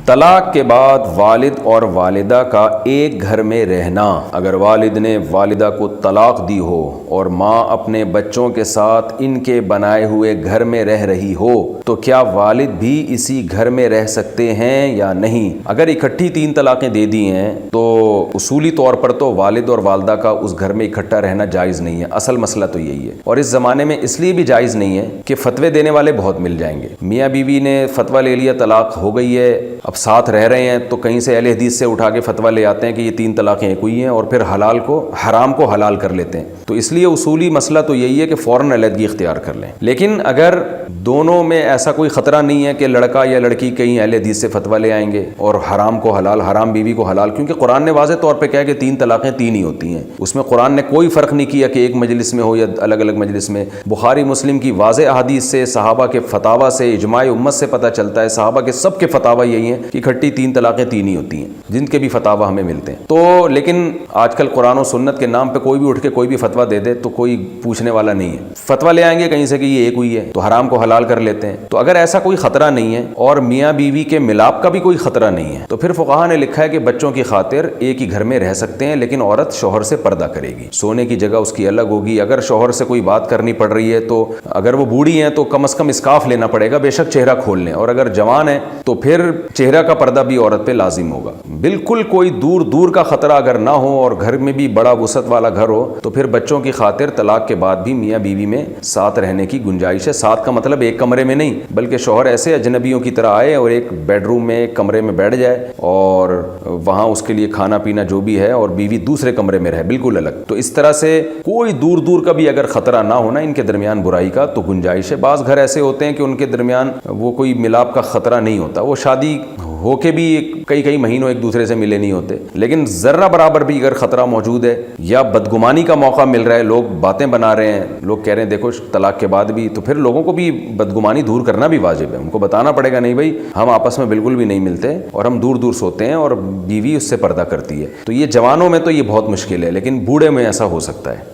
طلاق کے بعد والد اور والدہ کا ایک گھر میں رہنا، اگر والد نے والدہ کو طلاق دی ہو اور ماں اپنے بچوں کے ساتھ ان کے بنائے ہوئے گھر میں رہ رہی ہو تو کیا والد بھی اسی گھر میں رہ سکتے ہیں یا نہیں؟ اگر اکٹھی 3 طلاقیں دے دی ہیں تو اصولی طور پر تو والد اور والدہ کا اس گھر میں اکٹھا رہنا جائز نہیں ہے۔ اصل مسئلہ تو یہی ہے، اور اس زمانے میں اس لیے بھی جائز نہیں ہے کہ فتوے دینے والے بہت مل جائیں گے۔ میاں بیوی نے فتویٰ لے لیا، طلاق ہو گئی ہے، اب ساتھ رہ رہے ہیں تو کہیں سے اہل حدیث سے اٹھا کے فتویٰ لے آتے ہیں کہ یہ 3 طلاقیں ایک ہوئی ہیں، اور پھر حرام کو حلال کر لیتے ہیں۔ تو اس لیے اصولی مسئلہ تو یہی ہے کہ فوراً علیحدگی اختیار کر لیں۔ لیکن اگر دونوں میں ایسا کوئی خطرہ نہیں ہے کہ لڑکا یا لڑکی کہیں اہل حدیث سے فتویٰ لے آئیں گے اور حرام کو حلال، حرام بیوی کو حلال، کیونکہ قرآن نے واضح طور پہ کہا کہ 3 طلاقیں 3 ہی ہوتی ہیں، اس میں قرآن نے کوئی فرق نہیں کیا کہ ایک مجلس میں ہو یا الگ الگ مجلس میں۔ بخاری مسلم کی واضح احادیث سے، صحابہ کے فتاویٰ سے، اجماع امت سے پتہ چلتا ہے، صحابہ کے سب کے فتاویٰ یہی ہیں کہ اکٹھی 3 طلاقیں 3 ہی ہوتی ہیں، جن کے بھی فتاویٰ ہمیں ملتے ہیں۔ تو لیکن آج کل قرآن و سنت کے نام پہ کوئی بھی اٹھ کے کوئی بھی فتویٰ دے دے تو کوئی پوچھنے والا نہیں ہے، فتویٰ لے آئیں گے کہیں سے کہ یہ ایک ہوئی ہے تو حرام کو حلال کر لیتے ہیں۔ تو اگر ایسا کوئی خطرہ نہیں ہے اور میاں بیوی کے ملاپ کا بھی کوئی خطرہ نہیں ہے تو پھر فقہا نے لکھا ہے کہ بچوں کی خاطر ایک ہی گھر میں رہ سکتے ہیں، لیکن عورت شوہر سے پردہ کرے گی، سونے کی جگہ اس کی الگ ہوگی۔ اگر شوہر سے کوئی بات کرنی پڑ رہی ہے تو اگر وہ بوڑھی ہیں تو کم از کم اسکارف لینا پڑے گا، بے شک چہرہ کھول لیں، اور اگر جوان ہیں تو پھر چہرہ کا پردہ بھی عورت پہ لازم ہوگا۔ بالکل کوئی دور کا خطرہ اگر نہ ہو اور گھر میں بھی بڑا وسعت والا گھر ہو تو پھر بچوں کی خاطر طلاق کے بعد بھی میاں بیوی میں ساتھ رہنے کی گنجائش ہے۔ ساتھ کا مطلب ایک کمرے میں نہیں، بلکہ شوہر ایسے اجنبیوں کی طرح آئے اور ایک بیڈ روم میں ایک کمرے میں بیٹھ جائے اور وہاں اس کے لیے کھانا پینا جو بھی ہے، اور بیوی دوسرے کمرے میں رہے بالکل الگ۔ تو اس طرح سے کوئی دور کا بھی اگر خطرہ نہ ہونا ان کے درمیان برائی کا تو گنجائش ہے۔ بعض گھر ایسے ہوتے ہیں کہ ان کے درمیان وہ کوئی ملاپ کا خطرہ نہیں ہوتا، وہ شادی ہو کے بھی کئی مہینوں ایک دوسرے سے ملے نہیں ہوتے، لیکن ذرہ برابر بھی اگر خطرہ موجود ہے یا بدگمانی کا موقع مل رہا ہے، لوگ باتیں بنا رہے ہیں، لوگ کہہ رہے ہیں دیکھو طلاق کے بعد بھی، تو پھر لوگوں کو بھی بدگمانی دور کرنا بھی واجب ہے، ان کو بتانا پڑے گا نہیں بھائی ہم آپس میں بالکل بھی نہیں ملتے اور ہم دور سوتے ہیں اور بیوی اس سے پردہ کرتی ہے۔ تو یہ جوانوں میں تو یہ بہت مشکل ہے، لیکن بوڑھے میں ایسا ہو سکتا ہے۔